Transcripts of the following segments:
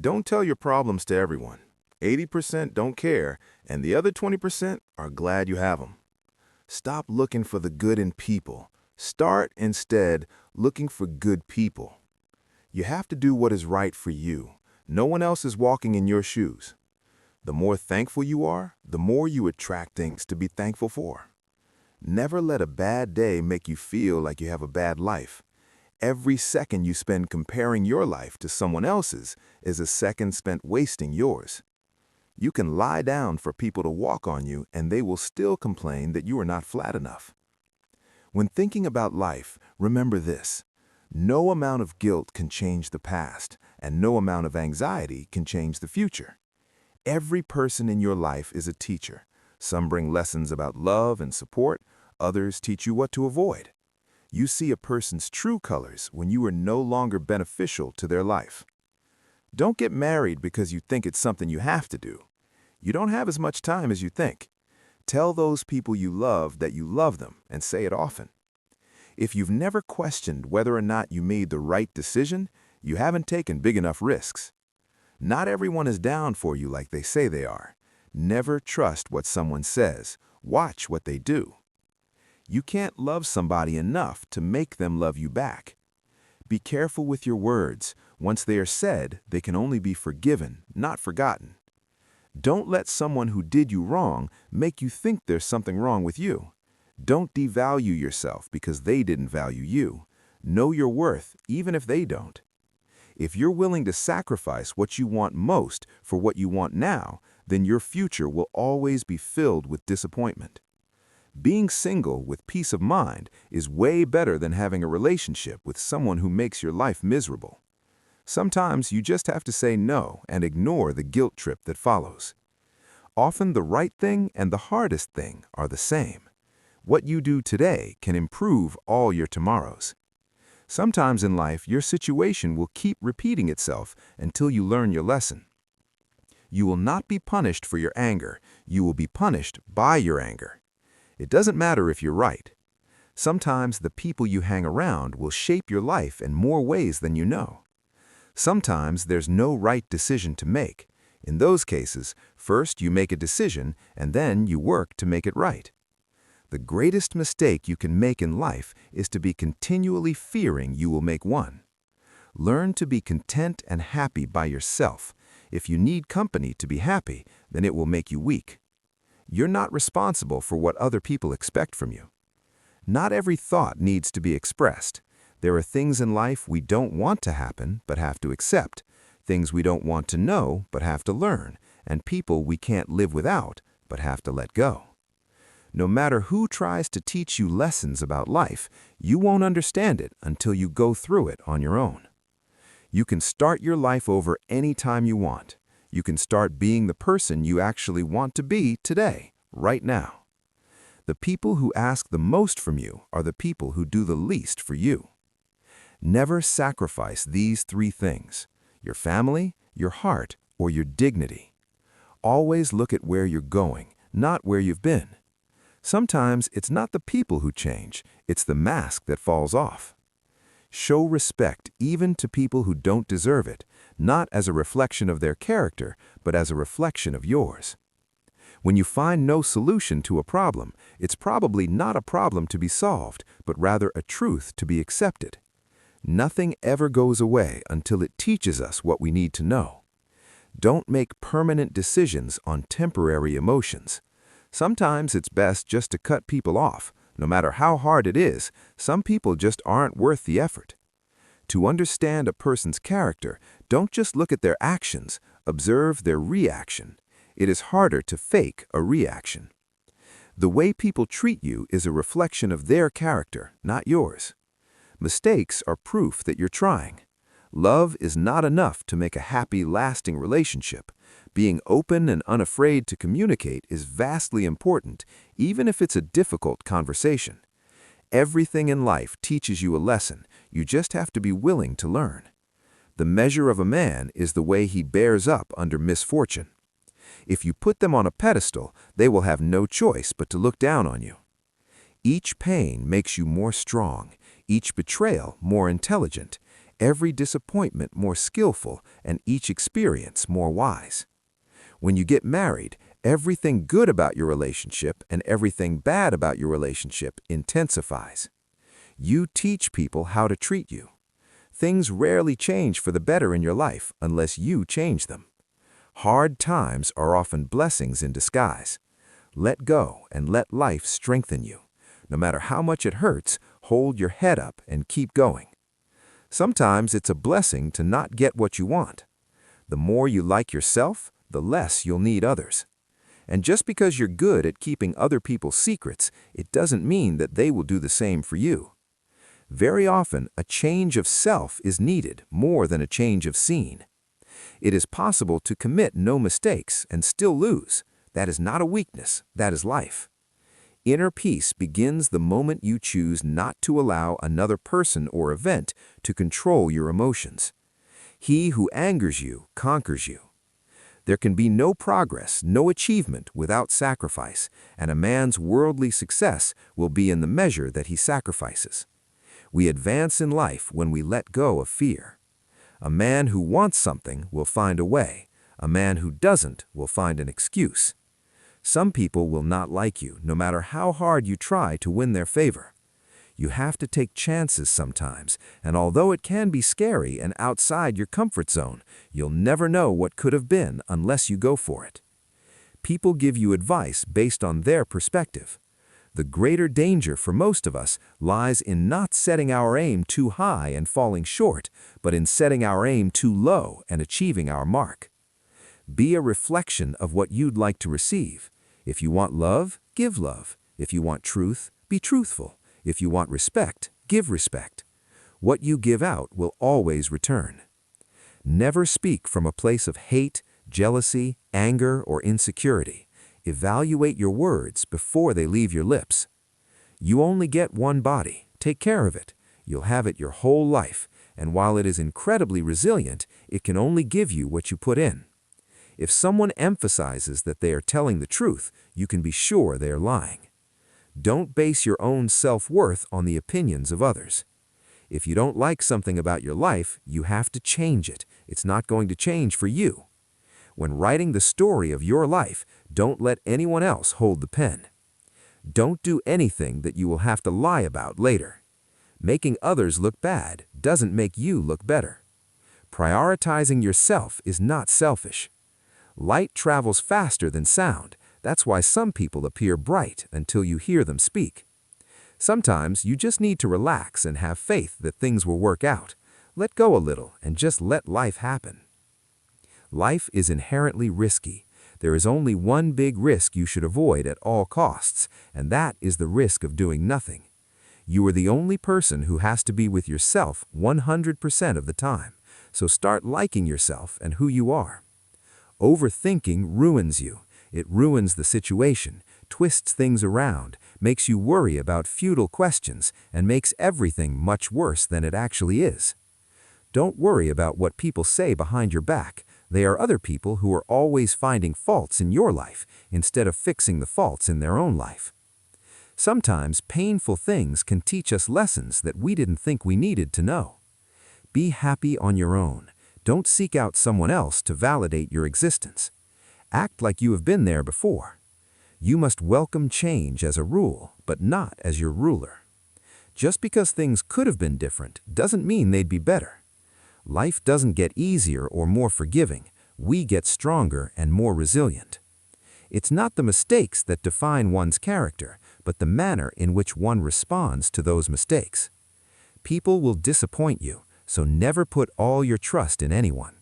Don't tell your problems to everyone. 80% don't care, and the other 20% are glad you have them. Stop looking for the good in people. Start, instead, looking for good people. You have to do what is right for you. No one else is walking in your shoes. The more thankful you are, the more you attract things to be thankful for. Never let a bad day make you feel like you have a bad life. Every second you spend comparing your life to someone else's is a second spent wasting yours. You can lie down for people to walk on you, and they will still complain that you are not flat enough. When thinking about life, remember this: no amount of guilt can change the past, and no amount of anxiety can change the future. Every person in your life is a teacher. Some bring lessons about love and support, others teach you what to avoid. You see a person's true colors when you are no longer beneficial to their life. Don't get married because you think it's something you have to do. You don't have as much time as you think. Tell those people you love that you love them, and say it often. If you've never questioned whether or not you made the right decision, you haven't taken big enough risks. Not everyone is down for you like they say they are. Never trust what someone says. Watch what they do. You can't love somebody enough to make them love you back. Be careful with your words. Once they are said, they can only be forgiven, not forgotten. Don't let someone who did you wrong make you think there's something wrong with you. Don't devalue yourself because they didn't value you. Know your worth, even if they don't. If you're willing to sacrifice what you want most for what you want now, then your future will always be filled with disappointment. Being single with peace of mind is way better than having a relationship with someone who makes your life miserable. Sometimes you just have to say no and ignore the guilt trip that follows. Often the right thing and the hardest thing are the same. What you do today can improve all your tomorrows. Sometimes in life, your situation will keep repeating itself until you learn your lesson. You will not be punished for your anger. You will be punished by your anger. It doesn't matter if you're right. Sometimes the people you hang around will shape your life in more ways than you know. Sometimes there's no right decision to make. In those cases, first you make a decision and then you work to make it right. The greatest mistake you can make in life is to be continually fearing you will make one. Learn to be content and happy by yourself. If you need company to be happy, then it will make you weak. You're not responsible for what other people expect from you. Not every thought needs to be expressed. There are things in life we don't want to happen but have to accept, things we don't want to know but have to learn, and people we can't live without but have to let go. No matter who tries to teach you lessons about life, you won't understand it until you go through it on your own. You can start your life over anytime you want. You can start being the person you actually want to be today, right now. The people who ask the most from you are the people who do the least for you. Never sacrifice these three things: your family, your heart, or your dignity. Always look at where you're going, not where you've been. Sometimes it's not the people who change, it's the mask that falls off. Show respect even to people who don't deserve it, not as a reflection of their character, but as a reflection of yours. When you find no solution to a problem, it's probably not a problem to be solved, but rather a truth to be accepted. Nothing ever goes away until it teaches us what we need to know. Don't make permanent decisions on temporary emotions. Sometimes it's best just to cut people off. No matter how hard it is, some people just aren't worth the effort. To understand a person's character, don't just look at their actions, observe their reaction. It is harder to fake a reaction. The way people treat you is a reflection of their character, not yours. Mistakes are proof that you're trying. Love is not enough to make a happy, lasting relationship. Being open and unafraid to communicate is vastly important, even if it's a difficult conversation. Everything in life teaches you a lesson. You just have to be willing to learn. The measure of a man is the way he bears up under misfortune. If you put them on a pedestal, they will have no choice but to look down on you. Each pain makes you more strong, each betrayal more intelligent. every disappointment more skillful, and each experience more wise. When you get married, everything good about your relationship and everything bad about your relationship intensifies. You teach people how to treat you. Things rarely change for the better in your life unless you change them. Hard times are often blessings in disguise. Let go and let life strengthen you. No matter how much it hurts, hold your head up and keep going. Sometimes it's a blessing to not get what you want. The more you like yourself, the less you'll need others. And just because you're good at keeping other people's secrets, it doesn't mean that they will do the same for you. Very often, a change of self is needed more than a change of scene. It is possible to commit no mistakes and still lose. That is not a weakness, that is life. Inner peace begins the moment you choose not to allow another person or event to control your emotions. He who angers you conquers you. There can be no progress, no achievement without sacrifice, and a man's worldly success will be in the measure that he sacrifices. We advance in life when we let go of fear. A man who wants something will find a way. A man who doesn't will find an excuse. Some people will not like you, no matter how hard you try to win their favor. You have to take chances sometimes, and although it can be scary and outside your comfort zone, you'll never know what could have been unless you go for it. People give you advice based on their perspective. The greater danger for most of us lies in not setting our aim too high and falling short, but in setting our aim too low and achieving our mark. Be a reflection of what you'd like to receive. If you want love, give love. If you want truth, be truthful. If you want respect, give respect. What you give out will always return. Never speak from a place of hate, jealousy, anger, or insecurity. Evaluate your words before they leave your lips. You only get one body. Take care of it. You'll have it your whole life, and while it is incredibly resilient, it can only give you what you put in. If someone emphasizes that they are telling the truth, you can be sure they are lying. Don't base your own self-worth on the opinions of others. If you don't like something about your life, you have to change it. It's not going to change for you. When writing the story of your life, don't let anyone else hold the pen. Don't do anything that you will have to lie about later. Making others look bad doesn't make you look better. Prioritizing yourself is not selfish. Light travels faster than sound. That's why some people appear bright until you hear them speak. Sometimes you just need to relax and have faith that things will work out. Let go a little and just let life happen. Life is inherently risky. There is only one big risk you should avoid at all costs, and that is the risk of doing nothing. You are the only person who has to be with yourself 100% of the time, so start liking yourself and who you are. Overthinking ruins you. It ruins the situation, twists things around, makes you worry about futile questions, and makes everything much worse than it actually is. Don't worry about what people say behind your back. They are other people who are always finding faults in your life instead of fixing the faults in their own life. Sometimes painful things can teach us lessons that we didn't think we needed to know. Be happy on your own. Don't seek out someone else to validate your existence. Act like you have been there before. You must welcome change as a rule, but not as your ruler. Just because things could have been different doesn't mean they'd be better. Life doesn't get easier or more forgiving. We get stronger and more resilient. It's not the mistakes that define one's character, but the manner in which one responds to those mistakes. People will disappoint you, so never put all your trust in anyone.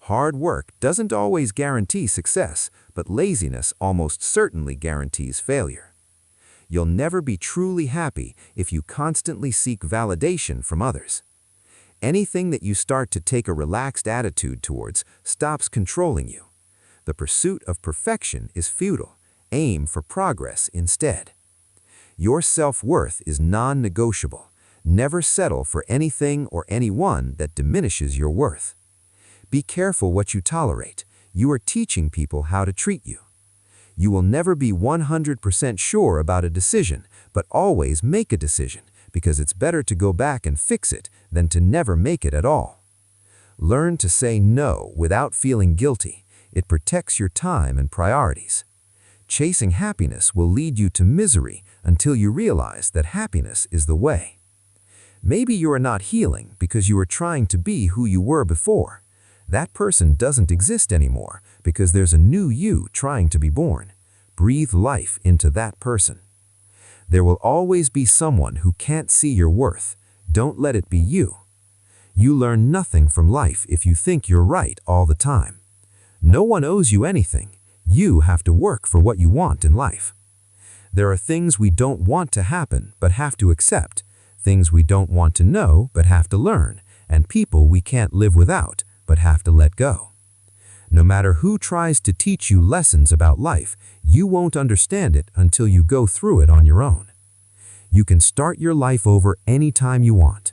Hard work doesn't always guarantee success, but laziness almost certainly guarantees failure. You'll never be truly happy if you constantly seek validation from others. Anything that you start to take a relaxed attitude towards stops controlling you. The pursuit of perfection is futile. Aim for progress instead. Your self-worth is non-negotiable. Never settle for anything or anyone that diminishes your worth. Be careful what you tolerate. You are teaching people how to treat you. You will never be 100% sure about a decision, but always make a decision, because it's better to go back and fix it than to never make it at all. Learn to say no without feeling guilty. It protects your time and priorities. Chasing happiness will lead you to misery until you realize that happiness is the way. Maybe you are not healing because you are trying to be who you were before. That person doesn't exist anymore because there's a new you trying to be born. Breathe life into that person. There will always be someone who can't see your worth. Don't let it be you. You learn nothing from life if you think you're right all the time. No one owes you anything. You have to work for what you want in life. There are things we don't want to happen but have to accept, things we don't want to know but have to learn, and people we can't live without but have to let go. No matter who tries to teach you lessons about life, you won't understand it until you go through it on your own. You can start your life over anytime you want.